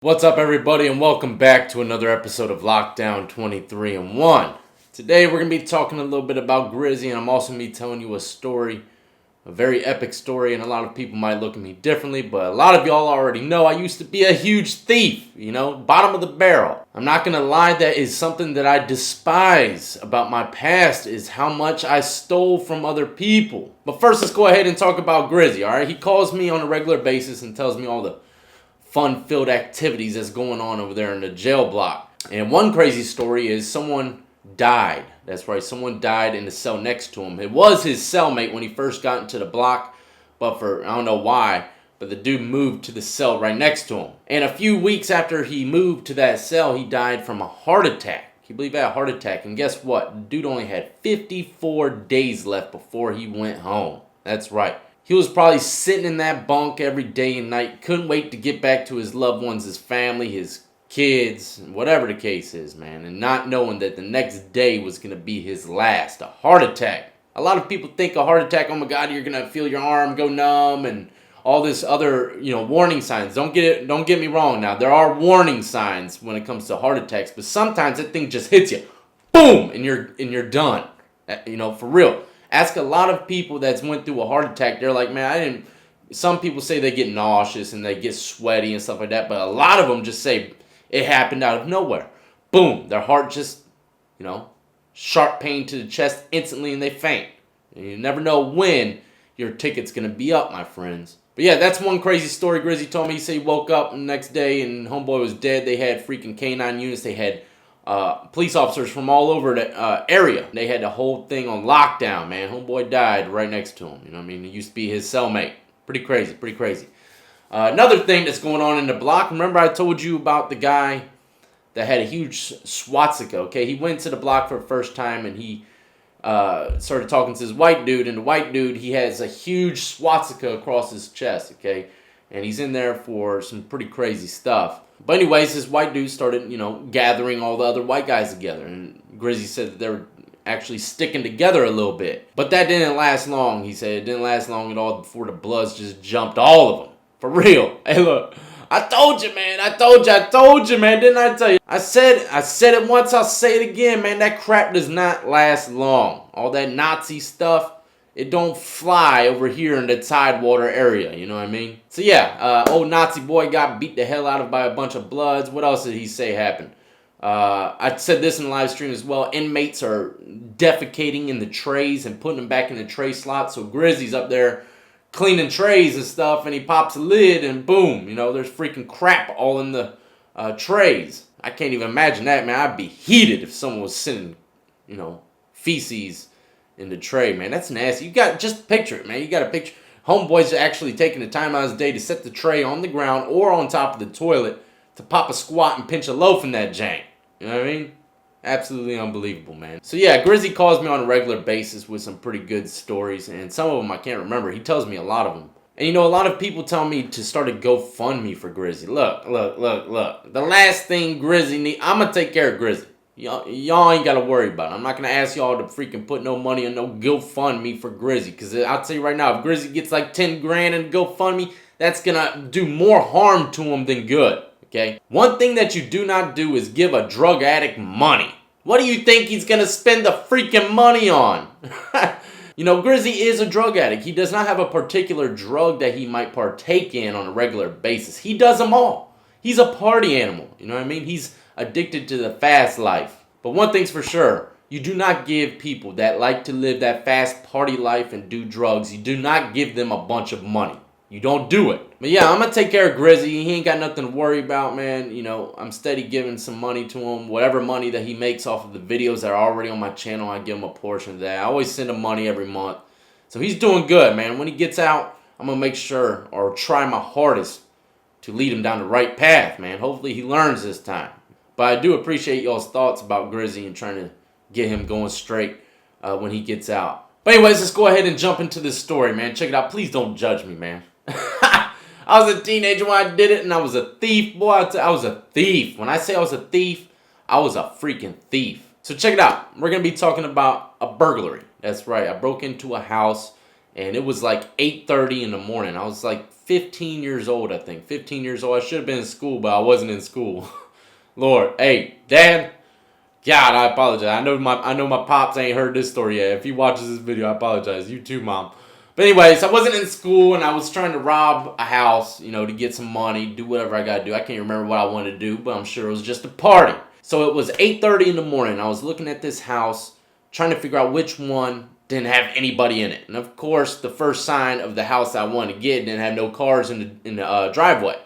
What's up, everybody, and welcome back to another episode of Lockdown 23 and 1. Today we're going to be talking a little bit about Grizzy, and I'm also going to be telling you a story, a very epic story, and a lot of people might look at me differently, but a lot of y'all already know I used to be a huge thief, bottom of the barrel. I'm not going to lie, that is something that I despise about my past, is how much I stole from other people. But first, let's go ahead and talk about Grizzy, alright? He calls me on a regular basis and tells me all the fun-filled activities that's going on over there in the jail block. And one crazy story is someone died. That's right, someone died in the cell next to him. It was his cellmate when he first got into the block, but I don't know why, but the dude moved to the cell right next to him. And a few weeks after he moved to that cell, he died from a heart attack. Can you believe that? A heart attack. And guess what? The dude only had 54 days left before he went home. That's right. He was probably sitting in that bunk every day and night. Couldn't wait to get back to his loved ones, his family, his kids, whatever the case is, man. And not knowing that the next day was going to be his last. A heart attack. A lot of people think a heart attack, oh my God, you're going to feel your arm go numb and all this other, warning signs. Don't get me wrong now. There are warning signs when it comes to heart attacks. But sometimes that thing just hits you. Boom! And you're done. For real. Ask a lot of people that's went through a heart attack. They're like, man, some people say they get nauseous and they get sweaty and stuff like that. But a lot of them just say it happened out of nowhere. Boom. Their heart just, sharp pain to the chest instantly and they faint. And you never know when your ticket's going to be up, my friends. But yeah, that's one crazy story Grizzy told me. He said he woke up the next day and homeboy was dead. They had freaking K9 units. They had police officers from all over the area. They had the whole thing on lockdown, man. Homeboy died right next to him. You know what I mean? He used to be his cellmate. Pretty crazy, pretty crazy. Another thing that's going on in the block. Remember I told you about the guy that had a huge swastika, okay? He went to the block for the first time and he started talking to this white dude. And the white dude, he has a huge swastika across his chest, okay? And he's in there for some pretty crazy stuff. But anyways, this white dude started, gathering all the other white guys together. And Grizzy said that they were actually sticking together a little bit. But that didn't last long, he said. It didn't last long at all before the Bloods just jumped all of them. For real. Hey, look. I told you, man. I told you, man. Didn't I tell you? I said it once, I'll say it again, man. That crap does not last long. All that Nazi stuff. It don't fly over here in the Tidewater area, you know what I mean? So yeah, old Nazi boy got beat the hell out of by a bunch of Bloods. What else did he say happened? I said this in the live stream as well. Inmates are defecating in the trays and putting them back in the tray slot. So Grizzy's up there cleaning trays and stuff, and he pops a lid and boom, there's freaking crap all in the trays. I can't even imagine that, man. I'd be heated if someone was sending, feces in the tray, man. That's nasty. You got just picture it, man. You got to picture homeboys actually taking the time out of his day to set the tray on the ground or on top of the toilet to pop a squat and pinch a loaf in that jank. You know what I mean? Absolutely unbelievable, man. So yeah, Grizzy calls me on a regular basis with some pretty good stories, and some of them I can't remember. He tells me a lot of them. And a lot of people tell me to start a GoFundMe for Grizzy. Look. The last thing Grizzy needs, I'm going to take care of Grizzy. Y'all ain't got to worry about it. I'm not going to ask y'all to freaking put no money on no GoFundMe for Grizzy. Because I'll tell you right now, if Grizzy gets like 10 grand in GoFundMe, that's going to do more harm to him than good. Okay? One thing that you do not do is give a drug addict money. What do you think he's going to spend the freaking money on? Grizzy is a drug addict. He does not have a particular drug that he might partake in on a regular basis. He does them all. He's a party animal. You know what I mean? He's addicted to the fast life. But one thing's for sure, you do not give people that like to live that fast party life and do drugs, you do not give them a bunch of money. You don't do it. But yeah, I'm going to take care of Grizzy. He ain't got nothing to worry about, man. I'm steady giving some money to him. Whatever money that he makes off of the videos that are already on my channel, I give him a portion of that. I always send him money every month. So he's doing good, man. When he gets out, I'm going to make sure or try my hardest to lead him down the right path, man. Hopefully he learns this time. But I do appreciate y'all's thoughts about Grizzy and trying to get him going straight when he gets out. But anyways, let's go ahead and jump into this story, man. Check it out. Please don't judge me, man. I was a teenager when I did it, and I was a thief. Boy, I was a thief. When I say I was a thief, I was a freaking thief. So check it out. We're going to be talking about a burglary. That's right. I broke into a house And it was like 8:30 in the morning. I was like 15 years old, I think. 15 years old. I should have been in school, but I wasn't in school. Lord, hey, Dad. God, I apologize. I know my pops ain't heard this story yet. If he watches this video, I apologize. You too, Mom. But anyways, I wasn't in school and I was trying to rob a house, you know, to get some money, do whatever I gotta do. I can't remember what I wanted to do, but I'm sure it was just a party. So it was 8:30 in the morning. I was looking at this house, trying to figure out which one didn't have anybody in it. And of course, the first sign of the house I wanted to get didn't have no cars in the driveway.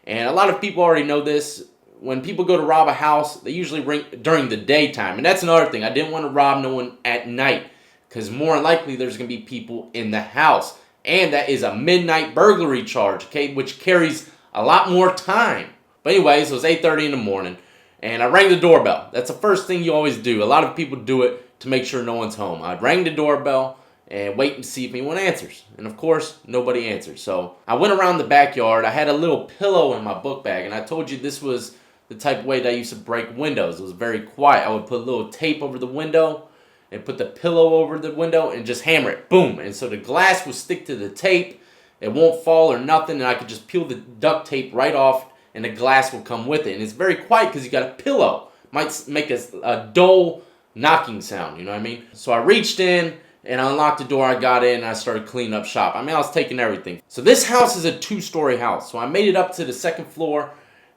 And a lot of people already know this. When people go to rob a house, they usually ring during the daytime. And that's another thing. I didn't want to rob no one at night, because more than likely there's going to be people in the house. And that is a midnight burglary charge, okay, which carries a lot more time. But anyways, it was 8:30 in the morning, and I rang the doorbell. That's the first thing you always do. A lot of people do it to make sure no one's home. I'd rang the doorbell and wait and see if anyone answers. And of course, nobody answered. So I went around the backyard. I had a little pillow in my book bag, and I told you this was the type of way that I used to break windows. It was very quiet. I would put a little tape over the window and put the pillow over the window and just hammer it. Boom. And so the glass would stick to the tape. It won't fall or nothing. And I could just peel the duct tape right off and the glass will come with it. And it's very quiet because you got a pillow. Might make a dull knocking sound. You know what I mean? So I reached in and I unlocked the door. I got in and I started cleaning up shop. I mean, I was taking everything. So this house is a 2-story house. So I made it up to the second floor.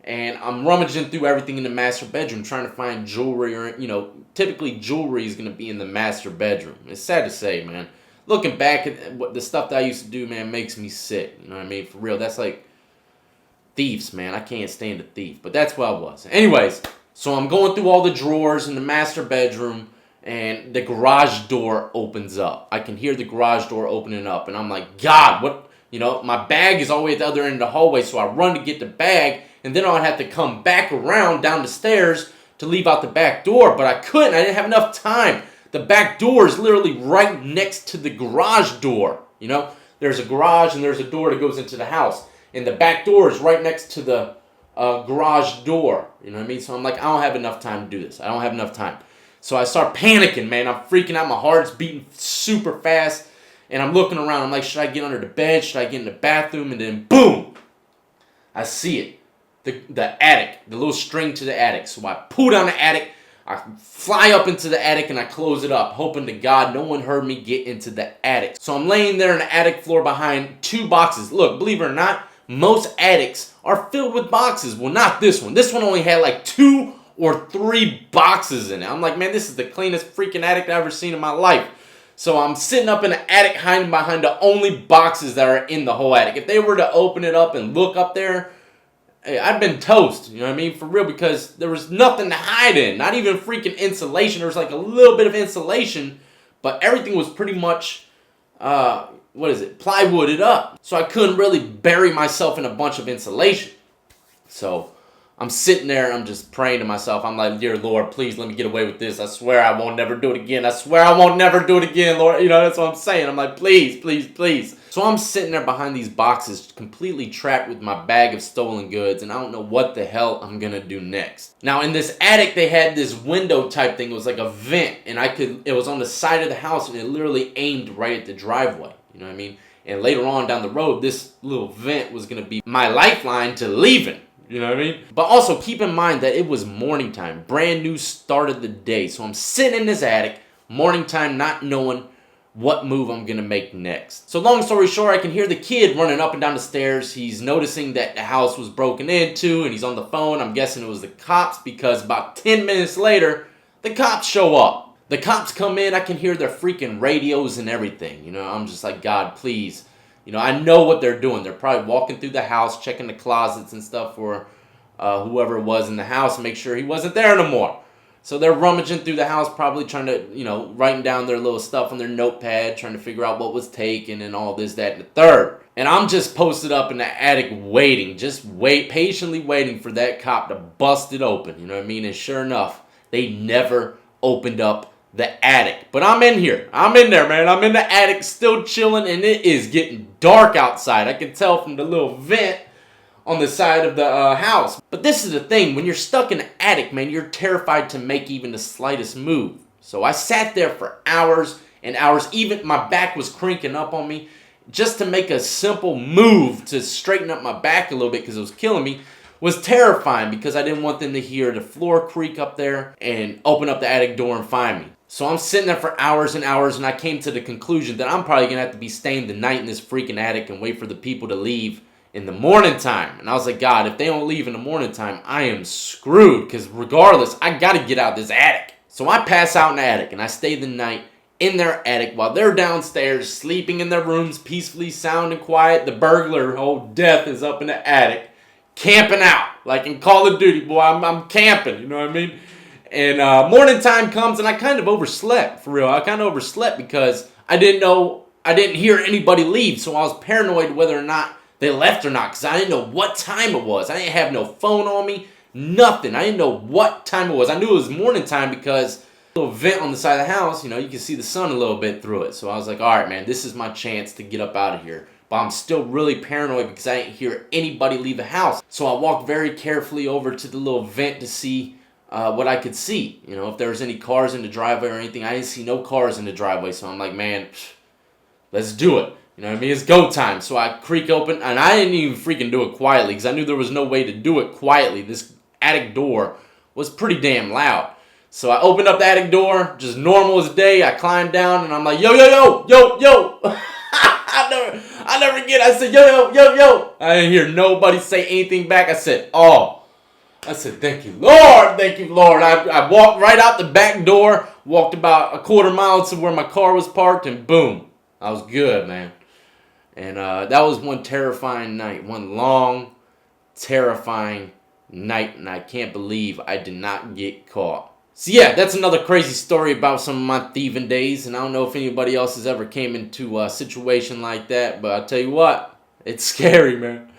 And I'm rummaging through everything in the master bedroom, trying to find jewelry, or, you know, typically jewelry is going to be in the master bedroom. It's sad to say, man. Looking back at what the stuff that I used to do, man, makes me sick. You know what I mean? For real, that's like thieves, man. I can't stand a thief, but that's what I was. Anyways, so I'm going through all the drawers in the master bedroom, and the garage door opens up. I can hear the garage door opening up, and I'm like, God, what? You know, my bag is all the way at the other end of the hallway, so I run to get the bag. And then I'd have to come back around down the stairs to leave out the back door. But I couldn't. I didn't have enough time. The back door is literally right next to the garage door. You know, there's a garage and there's a door that goes into the house. And the back door is right next to the garage door. You know what I mean? So I'm like, I don't have enough time to do this. I don't have enough time. So I start panicking, man. I'm freaking out. My heart's beating super fast. And I'm looking around. I'm like, should I get under the bed? Should I get in the bathroom? And then boom, I see it. The attic, the little string to the attic. So I pull down the attic, I fly up into the attic and I close it up, hoping to God no one heard me get into the attic. So I'm laying there on the attic floor behind 2 boxes. Look, believe it or not, most attics are filled with boxes. Well, not this one. This one only had like 2 or 3 boxes in it. I'm like, man, this is the cleanest freaking attic I've ever seen in my life. So I'm sitting up in the attic hiding behind the only boxes that are in the whole attic. If they were to open it up and look up there, hey, I'd been toast, you know what I mean? For real, because there was nothing to hide in. Not even freaking insulation. There was like a little bit of insulation, but everything was pretty much, plywooded up. So I couldn't really bury myself in a bunch of insulation. So I'm sitting there, I'm just praying to myself. I'm like, dear Lord, please let me get away with this. I swear I won't never do it again. I swear I won't never do it again, Lord. You know, that's what I'm saying. I'm like, please, please, please. So I'm sitting there behind these boxes, completely trapped with my bag of stolen goods, and I don't know what the hell I'm gonna do next. Now, in this attic, they had this window type thing. It was like a vent, and it was on the side of the house, and it literally aimed right at the driveway. You know what I mean? And later on down the road, this little vent was gonna be my lifeline to leaving. You know what I mean? But also keep in mind that it was morning time. Brand new start of the day. So I'm sitting in this attic, morning time, not knowing what move I'm going to make next. So long story short, I can hear the kid running up and down the stairs. He's noticing that the house was broken into and he's on the phone. I'm guessing it was the cops, because about 10 minutes later, the cops show up. The cops come in. I can hear their freaking radios and everything. You know, I'm just like, God, please. You know, I know what they're doing. They're probably walking through the house, checking the closets and stuff for whoever was in the house and make sure he wasn't there no more. So they're rummaging through the house, probably trying to, you know, writing down their little stuff on their notepad, trying to figure out what was taken and all this, that, and the third. And I'm just posted up in the attic waiting, patiently waiting for that cop to bust it open. You know what I mean? And sure enough, they never opened up the attic. But I'm in here. I'm in there, man. I'm in the attic still chilling, and it is getting dark outside. I can tell from the little vent on the side of the house. But this is the thing. When you're stuck in the attic, man, you're terrified to make even the slightest move. So I sat there for hours, and hours. Even my back was cranking up on me. Just to make a simple move to straighten up my back a little bit because it was killing me was terrifying because I didn't want them to hear the floor creak up there and open up the attic door and find me. So I'm sitting there for hours and hours, and I came to the conclusion that I'm probably going to have to be staying the night in this freaking attic and wait for the people to leave in the morning time. And I was like, God, if they don't leave in the morning time, I am screwed because regardless, I got to get out of this attic. So I pass out in the attic, and I stay the night in their attic while they're downstairs sleeping in their rooms peacefully, sound and quiet. The burglar, old Death, is up in the attic camping out like in Call of Duty. Boy, I'm camping, you know what I mean? And morning time comes, and I kind of overslept, for real. I kind of overslept because I didn't hear anybody leave, so I was paranoid whether or not they left or not because I didn't know what time it was. I didn't have no phone on me, nothing. I didn't know what time it was. I knew it was morning time because little vent on the side of the house, you know, you can see the sun a little bit through it. So I was like, all right, man, this is my chance to get up out of here. But I'm still really paranoid because I didn't hear anybody leave the house. So I walked very carefully over to the little vent to see what I could see. You know, if there was any cars in the driveway or anything. I didn't see no cars in the driveway. So I'm like, man, let's do it. You know what I mean? It's go time. So I creak open, and I didn't even freaking do it quietly because I knew there was no way to do it quietly. This attic door was pretty damn loud. So I opened up the attic door, just normal as day. I climbed down, and I'm like, yo, yo, yo, yo, yo. I never forget. I said, yo, yo, yo, yo. I didn't hear nobody say anything back. I said, thank you, Lord. Thank you, Lord. I walked right out the back door, walked about a quarter mile to where my car was parked, and boom, I was good, man. And that was one terrifying night, one long, terrifying night, and I can't believe I did not get caught. So yeah, that's another crazy story about some of my thieving days, and I don't know if anybody else has ever came into a situation like that, but I'll tell you what, it's scary, man.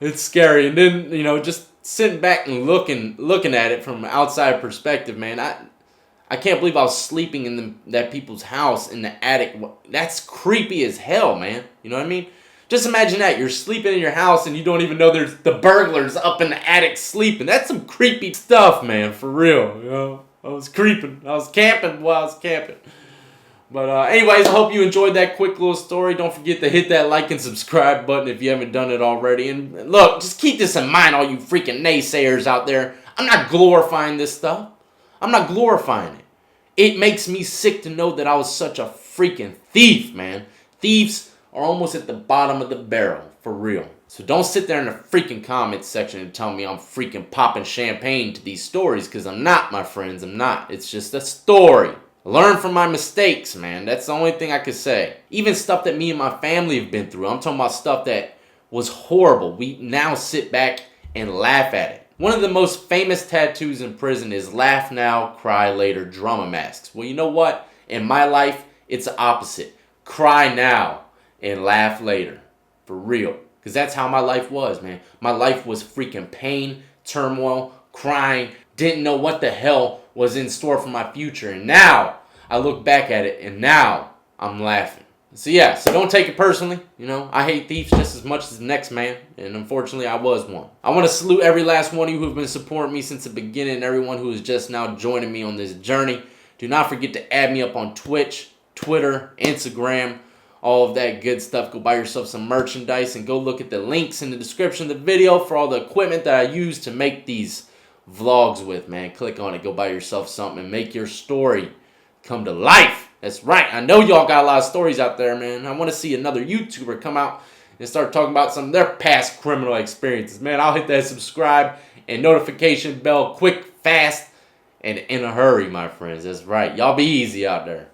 It's scary. And then, you know, just sitting back and looking at it from an outside perspective, man, I can't believe I was sleeping in that people's house in the attic. That's creepy as hell, man. You know what I mean? Just imagine that. You're sleeping in your house and you don't even know there's the burglars up in the attic sleeping. That's some creepy stuff, man, for real, you know? I was creeping. I was camping while I was camping. But anyways, I hope you enjoyed that quick little story. Don't forget to hit that like and subscribe button if you haven't done it already. And look, just keep this in mind, all you freaking naysayers out there. I'm not glorifying this stuff. I'm not glorifying it. It makes me sick to know that I was such a freaking thief, man. Thieves are almost at the bottom of the barrel, for real. So don't sit there in the freaking comments section and tell me I'm freaking popping champagne to these stories, because I'm not, my friends. I'm not. It's just a story. Learn from my mistakes, man. That's the only thing I could say. Even stuff that me and my family have been through. I'm talking about stuff that was horrible. We now sit back and laugh at it. One of the most famous tattoos in prison is laugh now, cry later drama masks. Well, you know what? In my life, it's the opposite. Cry now and laugh later. For real. Because that's how my life was, man. My life was freaking pain, turmoil, crying. Didn't know what the hell was in store for my future. And now, I look back at it, and now, I'm laughing. So yeah, so don't take it personally. You know, I hate thieves just as much as the next man. And unfortunately, I was one. I want to salute every last one of you who have been supporting me since the beginning. And everyone who is just now joining me on this journey. Do not forget to add me up on Twitch, Twitter, Instagram. All of that good stuff. Go buy yourself some merchandise and go look at the links in the description of the video for all the equipment that I use to make these vlogs with, man. Click on it. Go buy yourself something and make your story come to life. That's right. I know y'all got a lot of stories out there, man. I want to see another YouTuber come out and start talking about some of their past criminal experiences. Man, I'll hit that subscribe and notification bell quick, fast, and in a hurry, my friends. That's right. Y'all be easy out there.